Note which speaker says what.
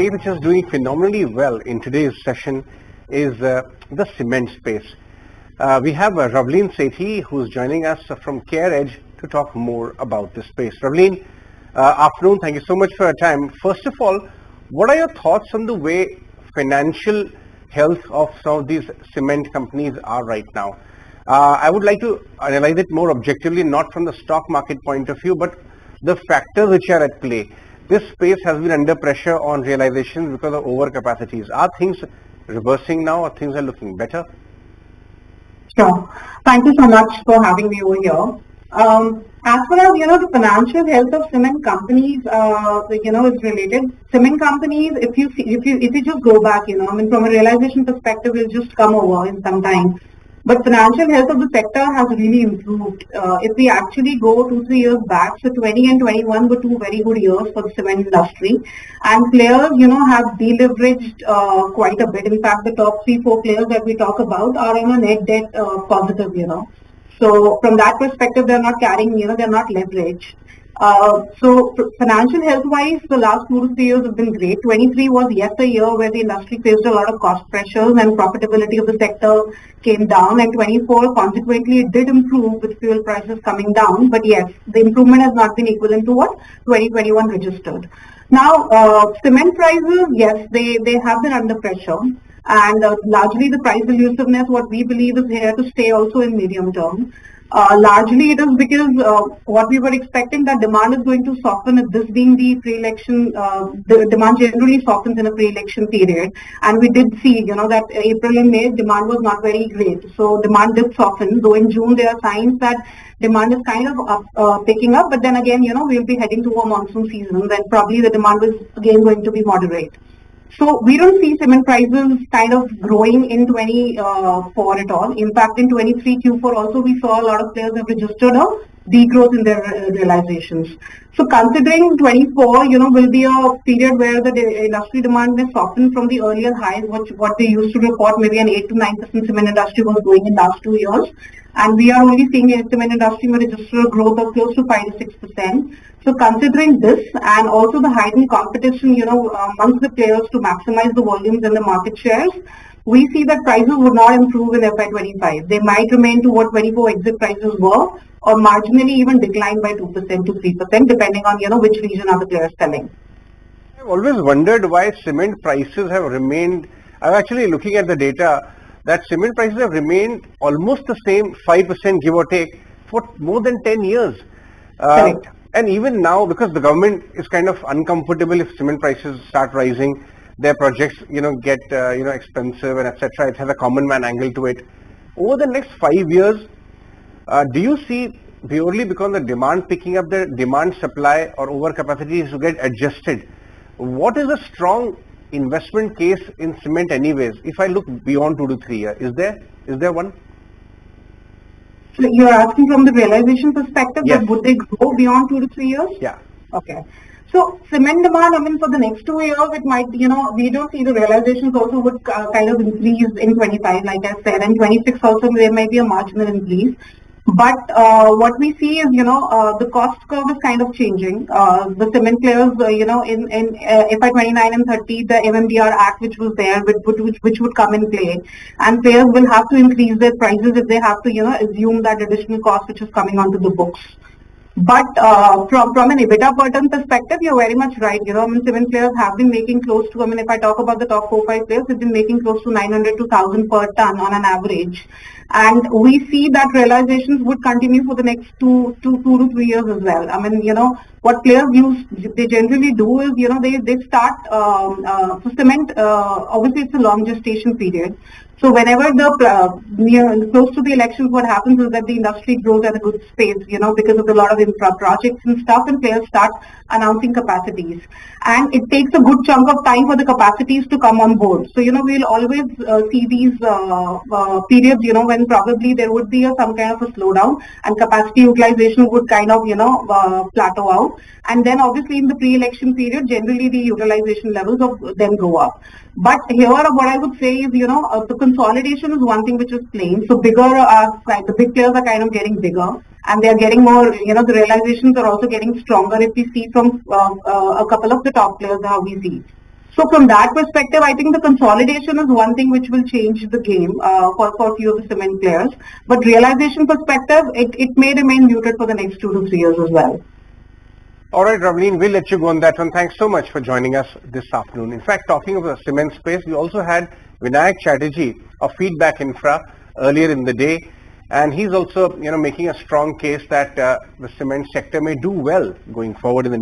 Speaker 1: space which is doing phenomenally well in today's session is the cement space. We have Ravleen Sethi, who's joining us from CareEdge to talk more about this space. Ravleen, afternoon. Thank you so much for your time. First of all, what are your thoughts on the way financial health of some of these cement companies are right now? I would like to analyze it more objectively, not from the stock market point of view, but the factors which are at play. This space has been under pressure on realizations because of overcapacities. Are things reversing now, or things are looking better?
Speaker 2: Sure. Thank you so much for having me over here. As far as the financial health of cement companies, is related. Cement companies, if you just go back, from a realization perspective, will just come over in some time. But financial health of the sector has really improved. If we actually go 2-3 years back, so 20 and 21 were two very good years for the cement industry, and players, have deleveraged quite a bit. In fact, the top 3-4 players that we talk about are on a net debt positive. So from that perspective, they're not carrying, they're not leveraged. So financial health-wise, the last 2 to 3 years have been great. 23 was yet a year where the industry faced a lot of cost pressures and profitability of the sector came down. And 24, consequently, it did improve with fuel prices coming down. But yes, the improvement has not been equivalent to what 2021 registered. Now, cement prices, yes, they have been under pressure. And largely the price elusiveness, what we believe is here to stay also in medium term. Largely it is because what we were expecting, that demand is going to soften, if this being the pre-election, the demand generally softens in a pre-election period. And we did see, that April and May demand was not very great. So demand did soften, though in June there are signs that demand is kind of picking up. But then again, we'll be heading to a monsoon season, then probably the demand is again going to be moderate. So we don't see cement prices kind of growing in 24 at all. In fact, in 23 Q4 also we saw a lot of players have registered a degrowth in their realizations. So considering 24, will be a period where the industry demand may soften from the earlier highs, what they used to report, maybe an 8 to 9% cement industry was growing in last 2 years. And we are only seeing a cement industry may register a growth of close to 5 to 6%. So considering this and also the heightened competition, amongst the players to maximize the volumes and the market shares, we see that prices would not improve in FY25. They might remain to what 24 exit prices were, or marginally even decline by 2% to 3%, depending on, which region are the players selling.
Speaker 1: I've always wondered why cement prices have remained, I'm actually looking at the data, that cement prices have remained almost the same, 5% give or take, for more than 10 years.
Speaker 2: Correct.
Speaker 1: And even now, because the government is kind of uncomfortable if cement prices start rising, their projects, get, expensive and etc. It has a common man angle to it. Over the next 5 years, do you see purely because the demand picking up, the demand supply or overcapacity is to get adjusted? What is a strong investment case in cement anyways, if I look beyond 2 to 3 years? Is there one?
Speaker 2: So you're asking from the realization perspective,
Speaker 1: yes.
Speaker 2: That would they grow beyond 2 to 3 years?
Speaker 1: Yeah.
Speaker 2: Okay. So cement demand, for the next 2 years, it might, we don't see the realizations also would kind of increase in 25, like I said, and 26 also there might be a marginal increase. But what we see is, the cost curve is kind of changing. The cement players, in FY29 and 30, the MMDR Act, which was there, which would come in play. And players will have to increase their prices if they have to, assume that additional cost which is coming onto the books. But from an EBITDA per ton perspective, you're very much right. Cement players have been making close to, if I talk about the top 4-5 players, they've been making close to 900 to 1,000 per ton on an average. And we see that realizations would continue for the next 2 to 3 years as well. What players they generally do is, they start, for cement, obviously it's a long gestation period. So whenever close to the elections, what happens is that the industry grows at a good pace, because of a lot of infra projects and stuff, and players start announcing capacities. And it takes a good chunk of time for the capacities to come on board. So, we'll always see these periods, when probably there would be some kind of a slowdown and capacity utilization would kind of, plateau out. And then obviously in the pre-election period, generally the utilization levels of them go up. But here what I would say is, the consolidation is one thing which is playing. So the big players are kind of getting bigger and they are getting more, the realizations are also getting stronger if we see from a couple of the top players how we see. So from that perspective, I think the consolidation is one thing which will change the game for a few of the cement players. But realization perspective, it may remain muted for the next 2 to 3 years as well.
Speaker 1: All right, Ravleen, we'll let you go on that one. Thanks so much for joining us this afternoon. In fact, talking of the cement space, we also had Vinayak Chatterjee of Feedback Infra earlier in the day. And he's also, making a strong case that the cement sector may do well going forward in the